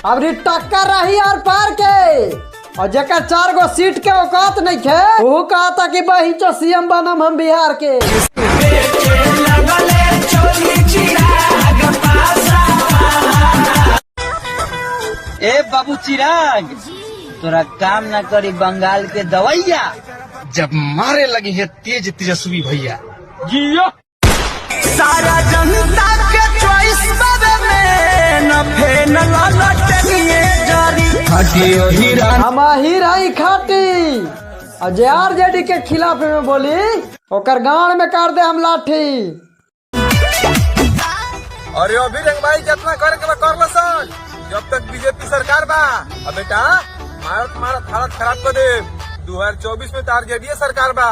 अबरी टक्कर रही यार पार के और जगह 4 गो सीट के औकात नहीं थे वो कहा था कि बही चो सीएम बनम हम बिहार के। ए बाबू चिराग तोरा काम न करी बंगाल के दवैया जब मारे लगी है तेज तेजस्वी भैया जियो सारा जनता के चॉइस में न फेन लटनिए जारी हम ही रही खाटी और जे आरजेडी के खिलाफ में बोली ओकर गांड में कर दे हम लाठी। और यो भी रंगबाई कितना करे के कर लसन जब तक बीजेपी सरकार बा। अब बेटा मारत हालत खराब कर दे 2024 में तो आरजेडी सरकार बा।